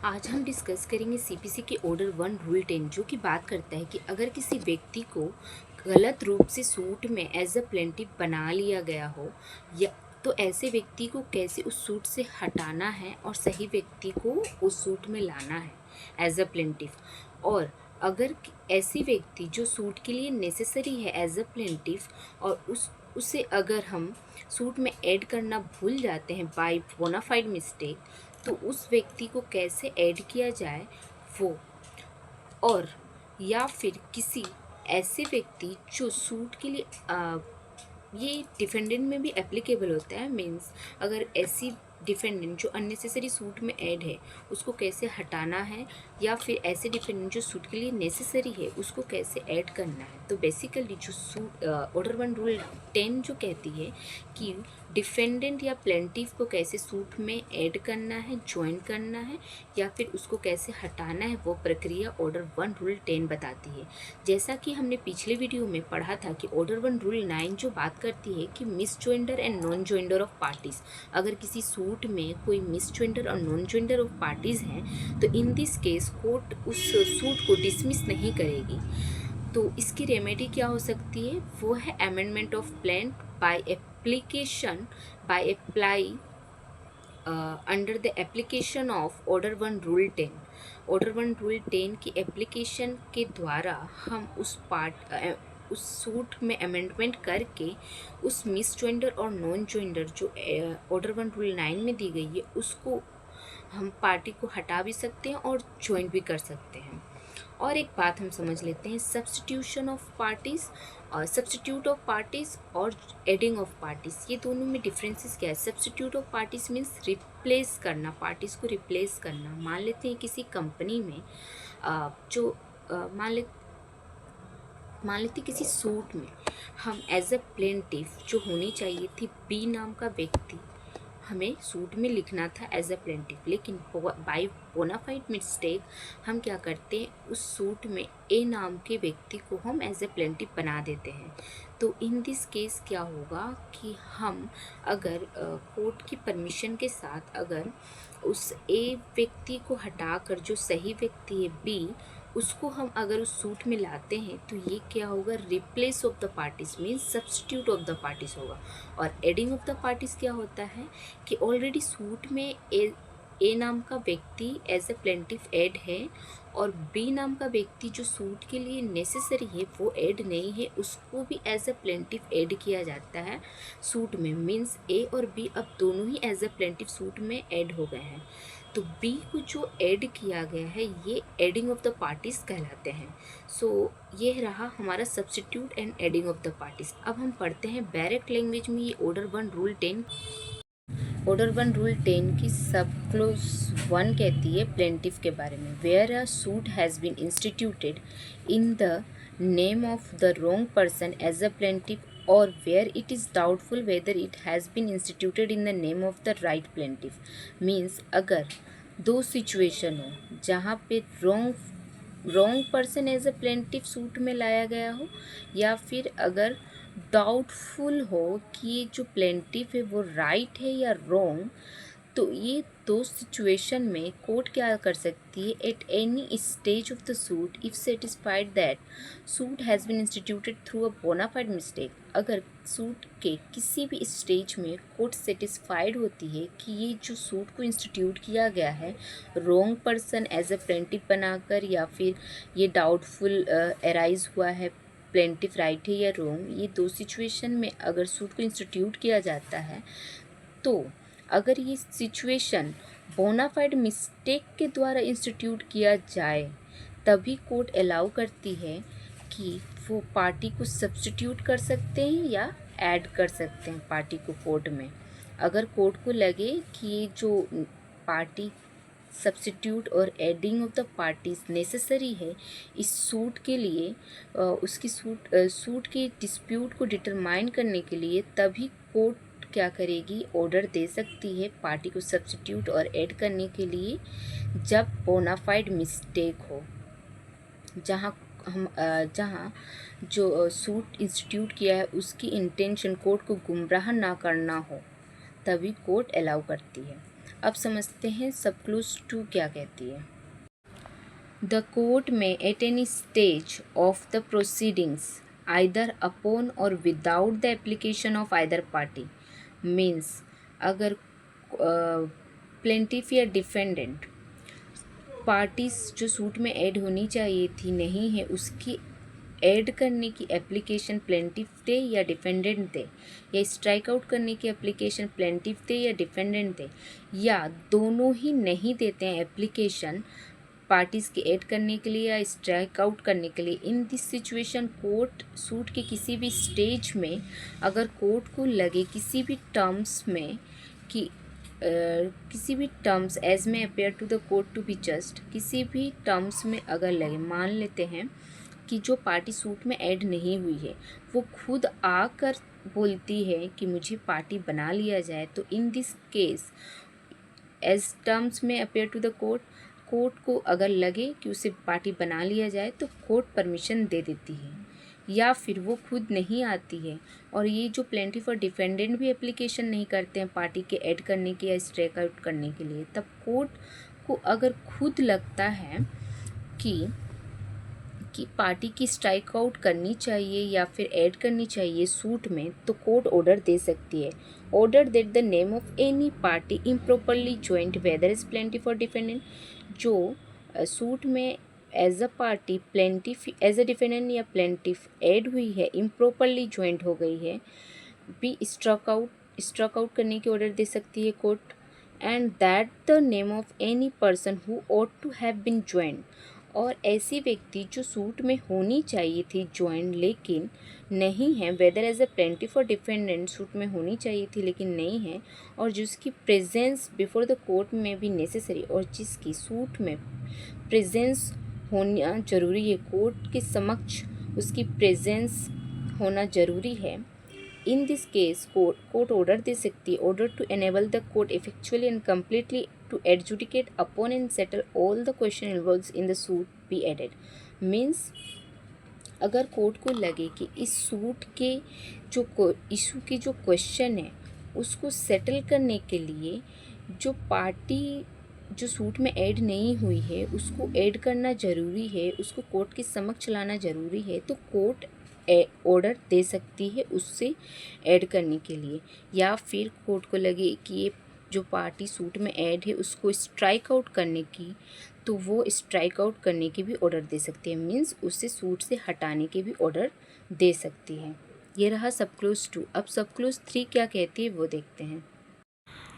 आज हम डिस्कस करेंगे सीपीसी के ऑर्डर 1 रूल 10 जो कि बात करता है कि अगर किसी व्यक्ति को गलत रूप से सूट में एज अ प्लेंटिफ बना लिया गया हो या तो ऐसे व्यक्ति को कैसे उस सूट से हटाना है और सही व्यक्ति को उस सूट में लाना है एज अ प्लेंटिफ। और अगर ऐसी व्यक्ति जो सूट के लिए नेसेसरी है एज अ प्लेंटिफ और उसे अगर हम सूट में ऐड करना भूल जाते हैं बाय बोनाफाइड मिस्टेक, तो उस व्यक्ति को कैसे ऐड किया जाए वो। और या फिर किसी ऐसे व्यक्ति जो सूट के लिए ये डिफेंडेंट में भी एप्लीकेबल होता है। मीन्स अगर ऐसी डिफेंडेंट जो अननेसेसरी सूट में ऐड है उसको कैसे हटाना है, या फिर ऐसे डिफेंडेंट जो सूट के लिए नेसेसरी है उसको कैसे ऐड करना है। तो बेसिकली जो सूट ऑर्डर 1 रूल 10 जो कहती है कि डिफेंडेंट या प्लेंटिफ को कैसे सूट में ऐड करना है, ज्वाइन करना है, या फिर उसको कैसे हटाना है, वो प्रक्रिया ऑर्डर 1 रूल 10 बताती है। जैसा कि हमने पिछले वीडियो में पढ़ा था कि ऑर्डर 1 रूल 9 जो बात करती है कि misjoinder and non joinder of parties. अगर किसी सूट में कोई मिस ज्वाइंडर और नॉन ज्वाइंडर ऑफ पार्टीज हैं तो इन दिस केस कोर्ट उस सूट को डिसमिस नहीं करेगी। तो इसकी रेमेडी क्या हो सकती है, वो है amendment of plan by application by apply under the application of order 1 rule 10। Order 1 rule 10 की एप्लीकेशन के द्वारा हम उस सूट में अमेंडमेंट करके उस मिस ज्वाइंडर और नॉन ज्वाइंडर जो ऑर्डर 1 रूल 9 में दी गई है उसको हम पार्टी को हटा भी सकते हैं और ज्वाइन भी कर सकते हैं। और एक बात हम समझ लेते हैं, सब्स्टिट्यूशन ऑफ पार्टीज़ और सब्स्टिट्यूट ऑफ पार्टीज़ और एडिंग ऑफ पार्टीज़, ये दोनों में डिफरेंसेस क्या है। Substitute of parties means replace करना, पार्टीज़ को रिप्लेस करना। मान लेते हैं किसी कंपनी में जो मान लेते किसी सूट में हम एज अ प्लेंटिफ जो होनी चाहिए थी बी नाम का व्यक्ति, हमें सूट में लिखना था एज अ प्लेंटिफ, लेकिन बाय बोनाफाइड मिस्टेक हम क्या करते हैं, उस सूट में ए नाम के व्यक्ति को हम एज अ प्लेंटिफ बना देते हैं। तो इन दिस केस क्या होगा कि हम अगर कोर्ट की परमिशन के साथ अगर उस ए व्यक्ति को हटाकर जो सही व्यक्ति है बी, उसको हम अगर उस सूट में लाते हैं तो ये क्या होगा, replace of the parties means substitute of the parties होगा। और एडिंग ऑफ द पार्टीज क्या होता है कि ऑलरेडी सूट में ए नाम का व्यक्ति एज ए प्लेंटिफ ऐड है और बी नाम का व्यक्ति जो सूट के लिए नेसेसरी है वो ऐड नहीं है, उसको भी एज ए प्लेंटिफ ऐड किया जाता है सूट में। मीन्स ए और बी अब दोनों ही एज ए प्लेंटिफ सूट में ऐड हो गए हैं। तो बी को जो ऐड किया गया है ये एडिंग ऑफ द पार्टीज कहलाते हैं। सो ये रहा हमारा substitute and adding of the parties. अब हम पढ़ते हैं डायरेक्ट लैंग्वेज में ये ऑर्डर 1 रूल 10। ऑर्डर 1 रूल 10 की सब क्लोज 1 कहती है प्लेंटिफ के बारे में, where a suit has been instituted in the name of the wrong person as a plaintiff or where it is doubtful whether it has been instituted in the name of the right plaintiff। Means अगर दो situation हो जहाँ पे wrong person as a plaintiff suit में लाया गया हो, या फिर अगर डाउटफुल हो कि ये जो प्लेंटिफ है वो राइट है या रॉन्ग, तो ये दो सिचुएशन में कोर्ट क्या कर सकती है, at any stage of the suit if satisfied that suit has been instituted through a bona fide mistake. अगर सूट के किसी भी स्टेज में कोर्ट सेटिस्फाइड होती है कि ये जो सूट को इंस्टीट्यूट किया गया है wrong person as a plaintiff बनाकर, या फिर ये डाउटफुल अराइज हुआ है प्लेंटिफ राइट है या रॉन्ग, ये दो सिचुएशन में अगर सूट को इंस्टीट्यूट किया जाता है तो अगर ये सिचुएशन बोनाफाइड मिस्टेक के द्वारा इंस्टीट्यूट किया जाए तभी कोर्ट अलाउ करती है कि वो पार्टी को सब्स्टिट्यूट कर सकते हैं या ऐड कर सकते हैं पार्टी को कोर्ट में। अगर कोर्ट को लगे कि ये जो पार्टी सब्स्टिट्यूट और adding of the parties necessary है इस सूट के लिए, उसकी सूट के डिस्प्यूट को डिटरमाइन करने के लिए, तभी कोर्ट क्या करेगी, ऑर्डर दे सकती है पार्टी को सब्स्टिट्यूट और ऐड करने के लिए जब बोनाफाइड मिस्टेक हो, जहाँ जो सूट इंस्टीट्यूट किया है उसकी इंटेंशन कोर्ट को गुमराह ना करना हो, तभी कोर्ट अलाउ करती है। अब समझते हैं सब क्लॉज 2 क्या कहती है। द कोर्ट में at any stage of the proceedings either upon or without the application of either party, means अगर प्लेंटिफ या डिफेंडेंट पार्टीज जो सूट में ऐड होनी चाहिए थी नहीं है, उसकी ऐड करने की एप्लीकेशन प्लेंटिफ दे या डिफेंडेंट दे, या स्ट्राइक आउट करने की एप्लीकेशन प्लेंटिफ दे या डिफेंडेंट दे, या दोनों ही नहीं देते हैं एप्लीकेशन पार्टीज़ की ऐड करने के लिए या स्ट्राइक आउट करने के लिए। In this situation court suit के किसी भी स्टेज में अगर कोर्ट को लगे किसी भी टर्म्स में कि किसी भी टर्म्स एज में appear to the court to be just, किसी भी टर्म्स में अगर लगे, मान लेते हैं कि जो पार्टी सूट में ऐड नहीं हुई है वो खुद आकर बोलती है कि मुझे पार्टी बना लिया जाए, तो in this case as terms में appear to the court, court को अगर लगे कि उसे पार्टी बना लिया जाए तो कोर्ट परमिशन दे देती है। या फिर वो खुद नहीं आती है और ये जो प्लेंटिफ और डिफेंडेंट भी एप्लीकेशन नहीं करते हैं पार्टी के ऐड करने के या स्ट्राइक आउट करने के लिए, तब कोर्ट को अगर खुद लगता है कि पार्टी की स्ट्राइक आउट करनी चाहिए या फिर ऐड करनी चाहिए सूट में, तो कोर्ट ऑर्डर दे सकती है। Order that the name of any party improperly joint whether is plaintiff और डिफेंडेंट, जो सूट में as a party plaintiff as a defendant या प्लेंटिफ ऐड हुई है, इम्प्रॉपरली ज्वाइंट हो गई है, भी स्ट्रक आउट करने की ऑर्डर दे सकती है court. And that the name of any person who ought to have been joint, और ऐसी व्यक्ति जो सूट में होनी चाहिए थी ज्वाइन लेकिन नहीं है, वेदर एज अ प्लेंटिफ और डिफेंडेंट सूट में होनी चाहिए थी लेकिन नहीं है, और जिसकी प्रेजेंस बिफोर द कोर्ट में भी नेसेसरी, और जिसकी सूट में प्रेजेंस होना ज़रूरी है, कोर्ट के समक्ष उसकी प्रेजेंस होना ज़रूरी है। In this case court order दे सकती है, order to enable the court effectually and completely to adjudicate upon and settle all the question involved in the suit be added, means अगर कोर्ट को लगे कि इस सूट के जो इशू के जो क्वेश्चन है उसको सेटल करने के लिए जो पार्टी जो सूट में ऐड नहीं हुई है उसको ऐड करना ज़रूरी है, उसको कोर्ट के समक्ष लाना ज़रूरी है, तो कोर्ट ऑर्डर दे सकती है उससे ऐड करने के लिए। या फिर कोर्ट को लगे कि ये जो पार्टी सूट में ऐड है उसको स्ट्राइक आउट करने की, तो वो स्ट्राइक आउट करने की भी ऑर्डर दे सकती है, मीन्स उसे सूट से हटाने के भी ऑर्डर दे सकती है। ये रहा सब क्लोज 2। अब सब क्लोज 3 क्या कहती है वो देखते हैं।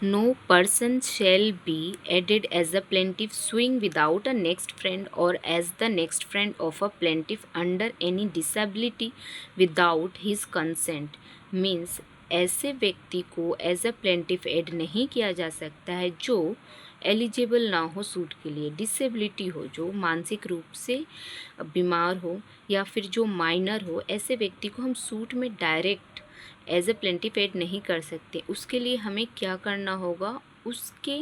No person shall be added as a plaintiff suing without a next friend or as the next friend of a plaintiff under any disability without his consent, means ऐसे व्यक्ति को एज अ प्लेंटिफ ऐड नहीं किया जा सकता है जो eligible ना हो सूट के लिए, डिसेबिलिटी हो, जो मानसिक रूप से बीमार हो या फिर जो माइनर हो, ऐसे व्यक्ति को हम सूट में direct as a plaintiff add नहीं कर सकते। उसके लिए हमें क्या करना होगा, उसके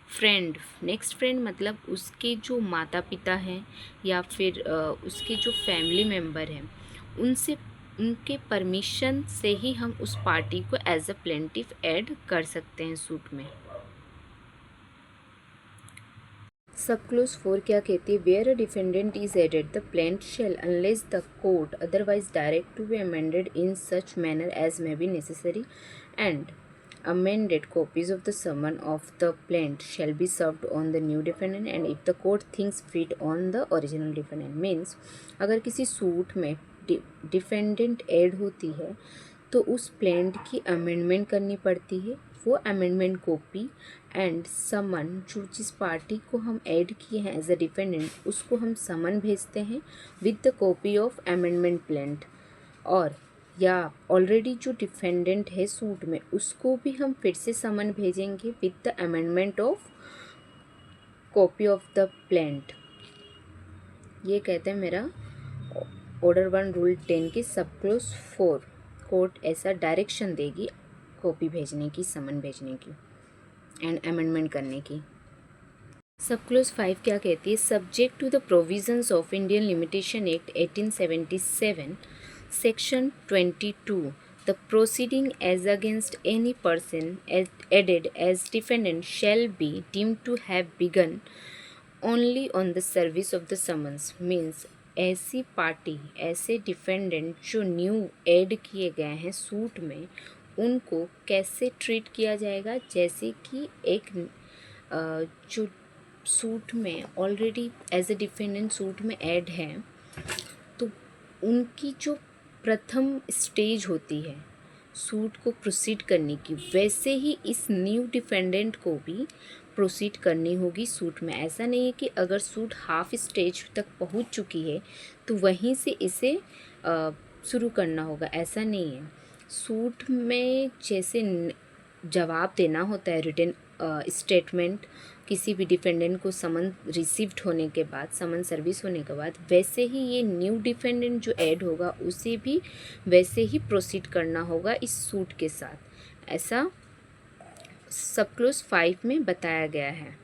फ्रेंड, नेक्स्ट फ्रेंड मतलब उसके जो माता पिता हैं या फिर उसके जो फैमिली मेम्बर हैं, उनके परमिशन से ही हम उस पार्टी को एज अ प्लेंटिफ ऐड कर सकते हैं सूट में। सब क्लोज 4 क्या कहती है, where a defendant is added the plaint shall unless the court otherwise direct to be amended in such manner as may be necessary and amended copies of the summon of the plaint shall be served on the new defendant and if the court thinks fit on the original defendant, means अगर किसी suit में defendant add होती है तो उस plaint की amendment करनी पड़ती है, वो अमेंडमेंट कॉपी एंड समन जो जिस पार्टी को हम ऐड किए हैं एज अ डिफेंडेंट उसको हम समन भेजते हैं with the copy of amendment plaint, और या ऑलरेडी जो डिफेंडेंट है सूट में उसको भी हम फिर से समन भेजेंगे with the amendment of copy of the plaint. ये कहते हैं मेरा ऑर्डर 1 रूल 10 के सब क्लोज 4। कोर्ट ऐसा डायरेक्शन देगी कॉपी भेजने की, समन भेजने की एंड अमेंडमेंट करने की। सब क्लोज 5 क्या कहती है, subject to the provisions of Indian limitation act 1877 Section 22, The proceeding as against any person added as defendant shall be deemed to have begun only on the service of the summons. Means ऐसी party, ऐसे defendant जो new add किए गए हैं suit में, उनको कैसे treat किया जाएगा, जैसे कि एक जो सूट में already as a defendant suit में ऐड है, तो उनकी जो प्रथम स्टेज होती है सूट को प्रोसीड करने की, वैसे ही इस न्यू डिफेंडेंट को भी प्रोसीड करनी होगी सूट में। ऐसा नहीं है कि अगर सूट हाफ स्टेज तक पहुंच चुकी है तो वहीं से इसे शुरू करना होगा, ऐसा नहीं है। सूट में जैसे जवाब देना होता है, रिटन स्टेटमेंट किसी भी डिफेंडेंट को समन रिसीव्ड होने के बाद, समन सर्विस होने के बाद, वैसे ही ये न्यू डिफेंडेंट जो ऐड होगा उसे भी वैसे ही प्रोसीड करना होगा इस सूट के साथ। ऐसा सब क्लोज 5 में बताया गया है।